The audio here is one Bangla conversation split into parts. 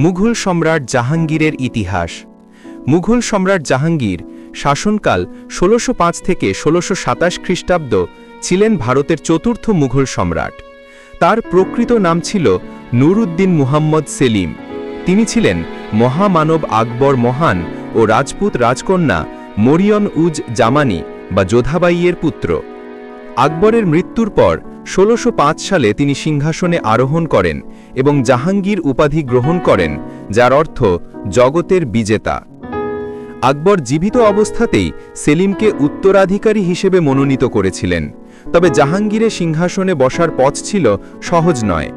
মুঘল সম্রাট জাহাঙ্গীরের ইতিহাস। মুঘল সম্রাট জাহাঙ্গীর শাসনকাল ১৬০৫ থেকে ১৬২৭ খ্রিস্টাব্দ ছিলেন ভারতের চতুর্থ মুঘল সম্রাট। তার প্রকৃত নাম ছিল নুরউদ্দিন মুহাম্মদ সেলিম। তিনি ছিলেন মহামানব আকবর মহান ও রাজপুত রাজকন্যা মরিয়ম উজ জামানি বা যোধাবাইয়ের পুত্র। আকবরের মৃত্যুর পর ১৬০৫ সালে তিনি সিংহাসনে আরোহণ করেন এবং জাহাঙ্গীর উপাধি গ্রহণ করেন, যার অর্থ জগতের বিজেতা। আকবর জীবিত অবস্থাতেই সেলিমকে উত্তরাধিকারী হিসেবে মনোনীত করেছিলেন, তবে জাহাঙ্গীরের সিংহাসনে বসার পথ ছিল সহজ নয়।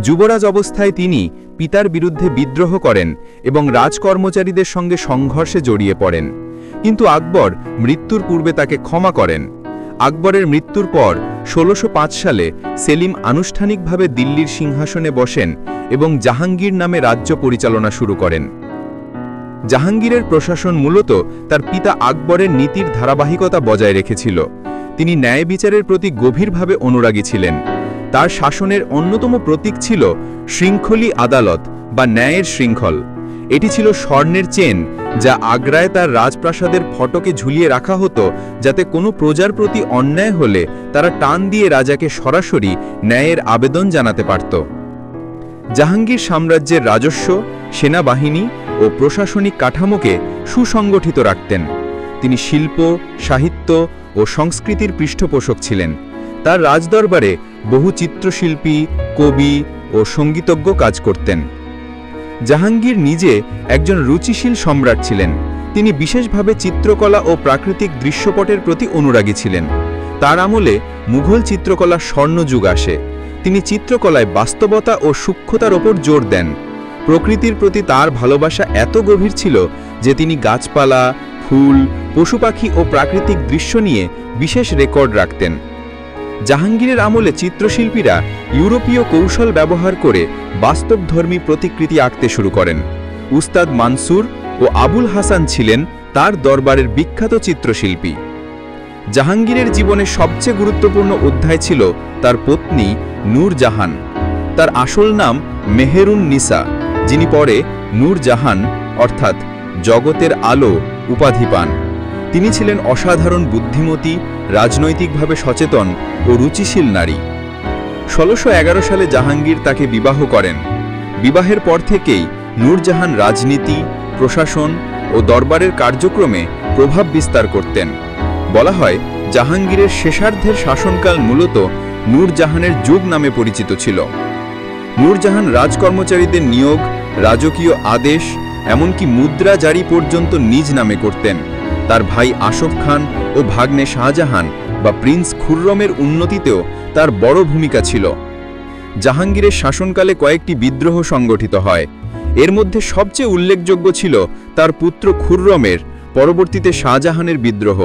যুবরাজ অবস্থায় তিনি পিতার বিরুদ্ধে বিদ্রোহ করেন এবং রাজকর্মচারীদের সঙ্গে সংঘর্ষে জড়িয়ে পড়েন, কিন্তু আকবর মৃত্যুর পূর্বে তাকে ক্ষমা করেন। আকবরের মৃত্যুর পর ১৬০৫ সালে সেলিম আনুষ্ঠানিকভাবে দিল্লির সিংহাসনে বসেন এবং জাহাঙ্গীর নামে রাজ্য পরিচালনা শুরু করেন। জাহাঙ্গীরের প্রশাসন মূলত তার পিতা আকবরের নীতির ধারাবাহিকতা বজায় রেখেছিল। তিনি ন্যায় বিচারের প্রতি গভীরভাবে অনুরাগী ছিলেন। তার শাসনের অন্যতম প্রতীক ছিল শৃঙ্খলী আদালত বা ন্যায়ের শৃঙ্খল। এটি ছিল স্বর্ণের চেন, যা আগ্রায় তার রাজপ্রাসাদের ফটকে ঝুলিয়ে রাখা হতো, যাতে কোনো প্রজার প্রতি অন্যায় হলে তারা টান দিয়ে রাজাকে সরাসরি ন্যায়ের আবেদন জানাতে পারত। জাহাঙ্গীর সাম্রাজ্যের রাজস্ব, সেনাবাহিনী ও প্রশাসনিক কাঠামোকে সুসংগঠিত রাখতেন। তিনি শিল্প, সাহিত্য ও সংস্কৃতির পৃষ্ঠপোষক ছিলেন। তার রাজদরবারে বহু চিত্রশিল্পী, কবি ও সঙ্গীতজ্ঞ কাজ করতেন। জাহাঙ্গীর নিজে একজন রুচিশীল সম্রাট ছিলেন। তিনি বিশেষভাবে চিত্রকলা ও প্রাকৃতিক দৃশ্যপটের প্রতি অনুরাগী ছিলেন। তার আমলে মুঘল চিত্রকলার স্বর্ণযুগ আসে। তিনি চিত্রকলায় বাস্তবতা ও সূক্ষ্মতার ওপর জোর দেন। প্রকৃতির প্রতি তার ভালোবাসা এত গভীর ছিল যে তিনি গাছপালা, ফুল, পশুপাখি ও প্রাকৃতিক দৃশ্য নিয়ে বিশেষ রেকর্ড রাখতেন। জাহাঙ্গীরের আমলে চিত্রশিল্পীরা ইউরোপীয় কৌশল ব্যবহার করে বাস্তবধর্মী প্রতিকৃতি আঁকতে শুরু করেন। উস্তাদ মানসুর ও আবুল হাসান ছিলেন তার দরবারের বিখ্যাত চিত্রশিল্পী। জাহাঙ্গীরের জীবনে সবচেয়ে গুরুত্বপূর্ণ অধ্যায় ছিল তার পত্নী নূরজাহান। তার আসল নাম মেহেরুন নিসা, যিনি পরে নূরজাহান অর্থাৎ জগতের আলো উপাধি পান। তিনি ছিলেন অসাধারণ বুদ্ধিমতী, রাজনৈতিকভাবে সচেতন ও রুচিশীল নারী। ১৬১১ সালে জাহাঙ্গীর তাকে বিবাহ করেন। বিবাহের পর থেকেই নূরজাহান রাজনীতি, প্রশাসন ও দরবারের কার্যক্রমে প্রভাব বিস্তার করতেন। বলা হয়, জাহাঙ্গীরের শেষার্ধের শাসনকাল মূলত নূরজাহানের যুগ নামে পরিচিত ছিল। নূরজাহান রাজকর্মচারীদের নিয়োগ, রাজকীয় আদেশ, এমনকি মুদ্রা জারি পর্যন্ত নিজ নামে করতেন। তার ভাই আসফ খান ও ভাগ্নে শাহজাহান বা প্রিন্স খুররমের উন্নতিতেও তার বড় ভূমিকা ছিল। জাহাঙ্গীরের শাসনকালে কয়েকটি বিদ্রোহ সংগঠিত হয়। এর মধ্যে সবচেয়ে উল্লেখযোগ্য ছিল তার পুত্র খুররমের, পরবর্তীতে শাহজাহানের বিদ্রোহ।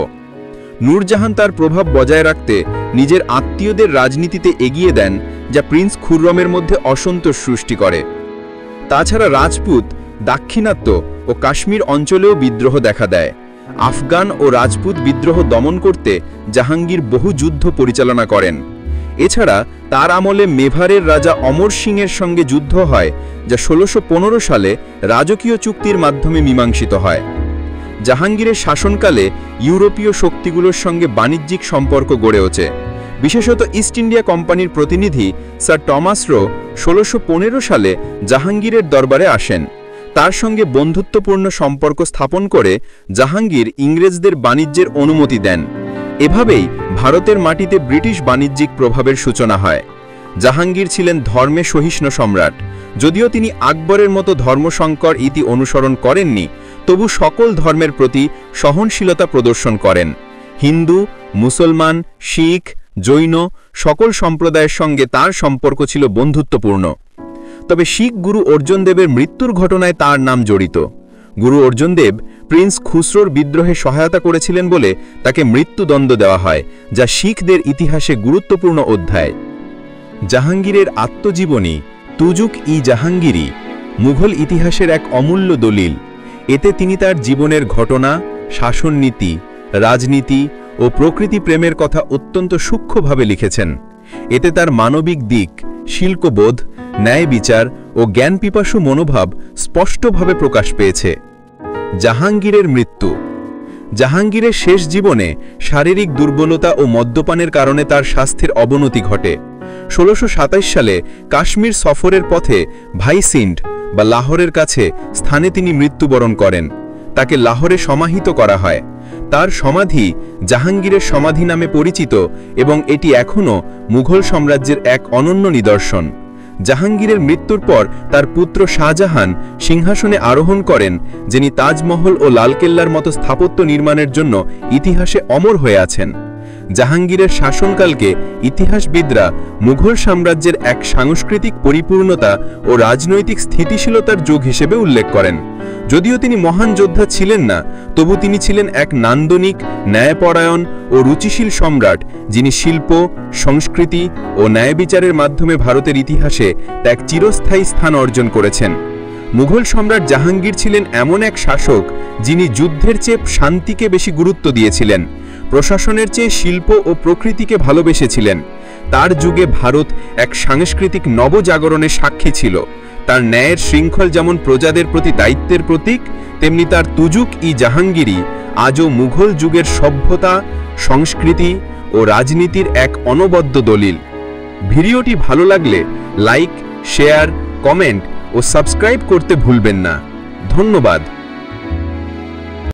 নূরজাহান তার প্রভাব বজায় রাখতে নিজের আত্মীয়দের রাজনীতিতে এগিয়ে দেন, যা প্রিন্স খুররমের মধ্যে অসন্তোষ সৃষ্টি করে। তাছাড়া রাজপুত, দাক্ষিণাত্য ও কাশ্মীর অঞ্চলেও বিদ্রোহ দেখা দেয়। আফগান ও রাজপুত বিদ্রোহ দমন করতে জাহাঙ্গীর বহু যুদ্ধ পরিচালনা করেন। এছাড়া তার আমলে মেভারের রাজা অমর সিংয়ের সঙ্গে যুদ্ধ হয়, যা ১৬১৫ সালে রাজকীয় চুক্তির মাধ্যমে মীমাংসিত হয়। জাহাঙ্গীরের শাসনকালে ইউরোপীয় শক্তিগুলোর সঙ্গে বাণিজ্যিক সম্পর্ক গড়ে ওঠে। বিশেষত ইস্ট ইন্ডিয়া কোম্পানির প্রতিনিধি স্যার টমাস রো ১৬১৫ সালে জাহাঙ্গীরের দরবারে আসেন। তার সঙ্গে বন্ধুত্বপূর্ণ সম্পর্ক স্থাপন করে জাহাঙ্গীর ইংরেজদের বাণিজ্যের অনুমতি দেন। এভাবেই ভারতের মাটিতে ব্রিটিশ বাণিজ্যিক প্রভাবের সূচনা হয়। জাহাঙ্গীর ছিলেন ধর্মে সহিষ্ণু সম্রাট। যদিও তিনি আকবরের মতো ধর্মসংকর ইতি অনুসরণ করেননি, তবু সকল ধর্মের প্রতি সহনশীলতা প্রদর্শন করেন। হিন্দু, মুসলমান, শিখ, জৈন সকল সম্প্রদায়ের সঙ্গে তার সম্পর্ক ছিল বন্ধুত্বপূর্ণ। তবে শিখ গুরু অর্জুন দেবের মৃত্যুর ঘটনায় তার নাম জড়িত। গুরু অর্জুন দেব প্রিন্স খুসরোর বিদ্রোহে সহায়তা করেছিলেন বলে তাকে মৃত্যুদণ্ড দেওয়া হয়, যা শিখদের ইতিহাসে গুরুত্বপূর্ণ অধ্যায়। জাহাঙ্গীরের আত্মজীবনী তুজুক-ই-জাহাঙ্গীরি মুঘল ইতিহাসের এক অমূল্য দলিল। এতে তিনি তার জীবনের ঘটনা, শাসননীতি, রাজনীতি ও প্রকৃতি প্রেমের কথা অত্যন্ত সূক্ষ্মভাবে লিখেছেন। এতে তার মানবিক দিক শিল্পবোধ, ন্যায় বিচার ও জ্ঞানপিপাসু মনোভাব স্পষ্টভাবে প্রকাশ পেয়েছে। জাহাঙ্গীরের মৃত্যু। জাহাঙ্গীরের শেষ জীবনে শারীরিক দুর্বলতা ও মদ্যপানের কারণে তার স্বাস্থ্যের অবনতি ঘটে। 1627 সালে কাশ্মীর সফরের পথে ভাইসিন্ড বা লাহোরের কাছে স্থানে তিনি মৃত্যুবরণ করেন। তাকে লাহোরে সমাহিত করা হয়। তার সমাধি জাহাঙ্গীরের সমাধি নামে পরিচিত এবং এটি এখনও মুঘল সাম্রাজ্যের এক অনন্য নিদর্শন। জাহাঙ্গীরের মৃত্যুর পর তার পুত্র শাহজাহান সিংহাসনে আরোহণ করেন, যিনি তাজমহল ও লালকেল্লার মতো স্থাপত্য নির্মাণের জন্য ইতিহাসে অমর হয়ে আছেন। জাহাঙ্গীরের শাসনকালকে ইতিহাসবিদরা মুঘল সাম্রাজ্যের এক সাংস্কৃতিক পরিপূর্ণতা ও রাজনৈতিক স্থিতিশীলতার যুগ হিসেবে উল্লেখ করেন। যদিও তিনি মহান যোদ্ধা ছিলেন না, তবু তিনি ছিলেন এক নান্দনিক, ন্যায়পরায়ণ ও রুচিশীল সম্রাট, যিনি শিল্প, সংস্কৃতি ও ন্যায়বিচারের মাধ্যমে ভারতের ইতিহাসে এক চিরস্থায়ী স্থান অর্জন করেছেন। মুঘল সম্রাট জাহাঙ্গীর ছিলেন এমন এক শাসক যিনি যুদ্ধের চেয়ে শান্তিকে বেশি গুরুত্ব দিয়েছিলেন, প্রশাসনের চেয়ে শিল্প ও প্রকৃতিকে ভালোবেসেছিলেন। তার যুগে ভারত এক সাংস্কৃতিক নবজাগরণের সাক্ষী ছিল। তার ন্যায়ের শৃঙ্খল যেমন প্রজাদের প্রতি দায়িত্বের প্রতীক, তেমনি তার তুজুক-ই-জাহাঙ্গীরই আজও মুঘল যুগের সভ্যতা, সংস্কৃতি ও রাজনীতির এক অনবদ্য দলিল। ভিডিওটি ভালো লাগলে লাইক, শেয়ার, কমেন্ট ও সাবস্ক্রাইব করতে ভুলবেন না। ধন্যবাদ।